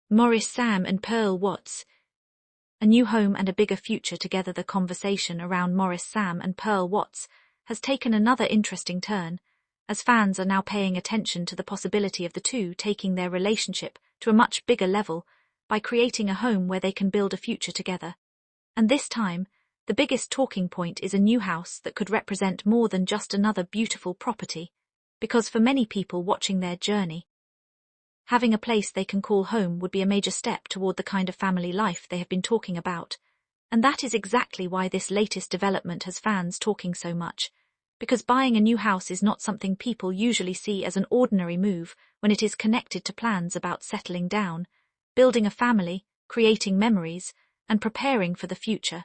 Maurice, Sam and Pearl WATS. A new home and a bigger future together. The conversation around Maurice, Sam and Pearl WATS has taken another interesting turn, as fans are now paying attention to the possibility of the two taking their relationship to a much bigger level by creating a home where they can build a future together. And this time, the biggest talking point is a new house that could represent more than just another beautiful property, because for many people watching their journey, having a place they can call home would be a major step toward the kind of family life they have been talking about. And that is exactly why this latest development has fans talking so much, because buying a new house is not something people usually see as an ordinary move when it is connected to plans about settling down, building a family, creating memories, and preparing for the future.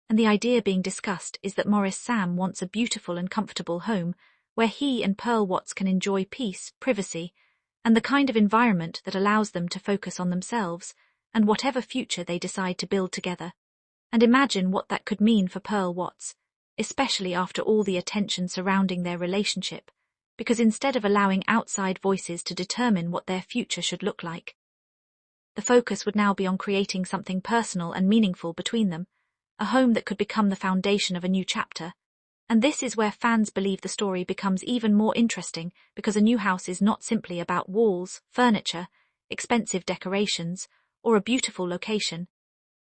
And the idea being discussed is that Maurice Sam wants a beautiful and comfortable home where he and Pearl WATS can enjoy peace, privacy, and the kind of environment that allows them to focus on themselves and whatever future they decide to build together. And imagine what that could mean for Pearl WATS, especially after all the attention surrounding their relationship, because instead of allowing outside voices to determine what their future should look like, the focus would now be on creating something personal and meaningful between them, a home that could become the foundation of a new chapter. And this is where fans believe the story becomes even more interesting, because a new house is not simply about walls, furniture, expensive decorations, or a beautiful location.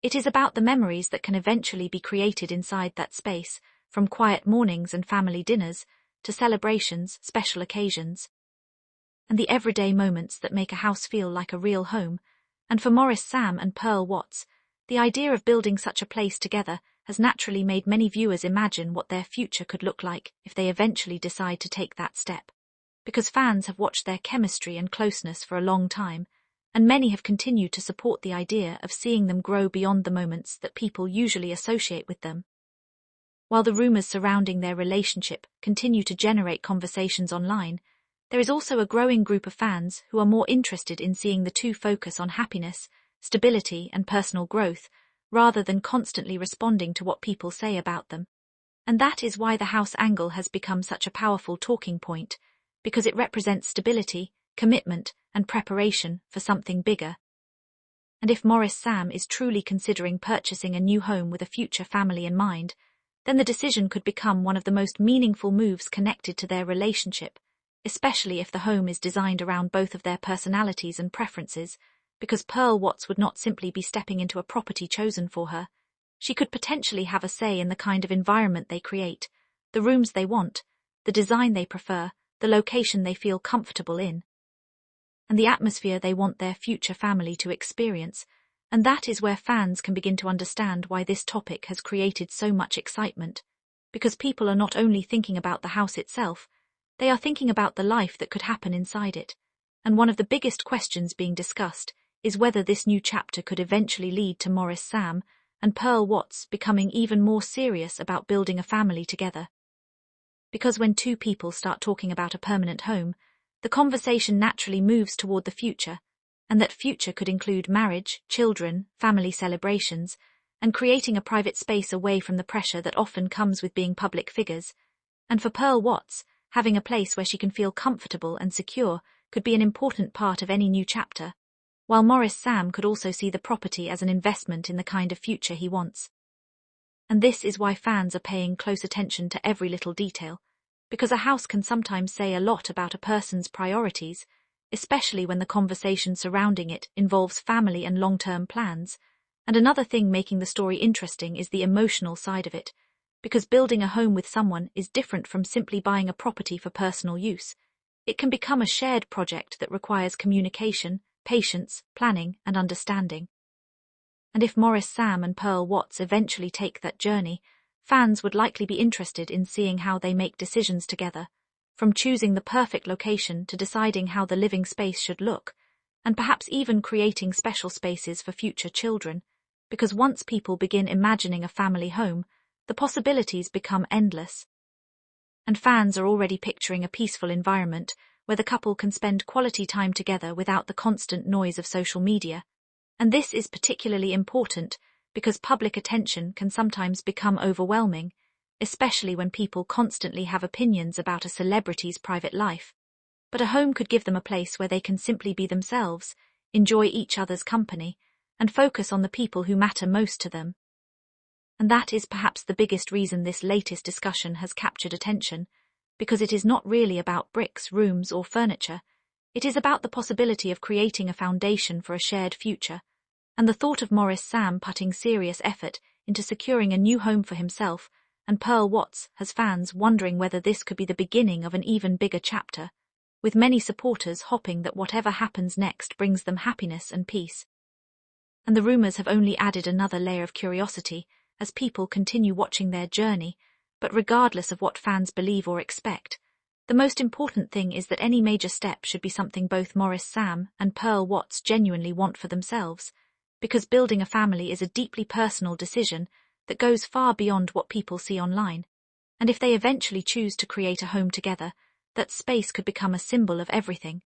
It is about the memories that can eventually be created inside that space, from quiet mornings and family dinners, to celebrations, special occasions, and the everyday moments that make a house feel like a real home. And for Maurice, Sam and Pearl WATS, the idea of building such a place together has naturally made many viewers imagine what their future could look like if they eventually decide to take that step. Because fans have watched their chemistry and closeness for a long time, and many have continued to support the idea of seeing them grow beyond the moments that people usually associate with them. While the rumors surrounding their relationship continue to generate conversations online, there is also a growing group of fans who are more interested in seeing the two focus on happiness, stability, and personal growth, rather than constantly responding to what people say about them. And that is why the house angle has become such a powerful talking point, because it represents stability, commitment, and preparation for something bigger. And if Maurice Sam is truly considering purchasing a new home with a future family in mind, then the decision could become one of the most meaningful moves connected to their relationship, especially if the home is designed around both of their personalities and preferences, because Pearl WATS would not simply be stepping into a property chosen for her. She could potentially have a say in the kind of environment they create, the rooms they want, the design they prefer, the location they feel comfortable in, and the atmosphere they want their future family to experience. And that is where fans can begin to understand why this topic has created so much excitement, because people are not only thinking about the house itself, they are thinking about the life that could happen inside it. And one of the biggest questions being discussed is whether this new chapter could eventually lead to Maurice Sam and Pearl WATS becoming even more serious about building a family together. Because when two people start talking about a permanent home, the conversation naturally moves toward the future, and that future could include marriage, children, family celebrations, and creating a private space away from the pressure that often comes with being public figures. And for Pearl WATS, having a place where she can feel comfortable and secure could be an important part of any new chapter, while Maurice Sam could also see the property as an investment in the kind of future he wants. And this is why fans are paying close attention to every little detail, because a house can sometimes say a lot about a person's priorities, especially when the conversation surrounding it involves family and long-term plans. And another thing making the story interesting is the emotional side of it, because building a home with someone is different from simply buying a property for personal use. It can become a shared project that requires communication, patience, planning, and understanding. And if Maurice Sam and Pearl WATS eventually take that journey, fans would likely be interested in seeing how they make decisions together, from choosing the perfect location to deciding how the living space should look, and perhaps even creating special spaces for future children, because once people begin imagining a family home, the possibilities become endless. And fans are already picturing a peaceful environment where the couple can spend quality time together without the constant noise of social media. And this is particularly important because public attention can sometimes become overwhelming, especially when people constantly have opinions about a celebrity's private life. But a home could give them a place where they can simply be themselves, enjoy each other's company, and focus on the people who matter most to them. And that is perhaps the biggest reason this latest discussion has captured attention, because it is not really about bricks, rooms, or furniture. It is about the possibility of creating a foundation for a shared future, and the thought of Maurice Sam putting serious effort into securing a new home for himself and Pearl Watts has fans wondering whether this could be the beginning of an even bigger chapter, with many supporters hoping that whatever happens next brings them happiness and peace. And the rumors have only added another layer of curiosity as people continue watching their journey, but regardless of what fans believe or expect, the most important thing is that any major step should be something both Maurice Sam and Pearl Watts genuinely want for themselves, because building a family is a deeply personal decision that goes far beyond what people see online. And if they eventually choose to create a home together, that space could become a symbol of everything.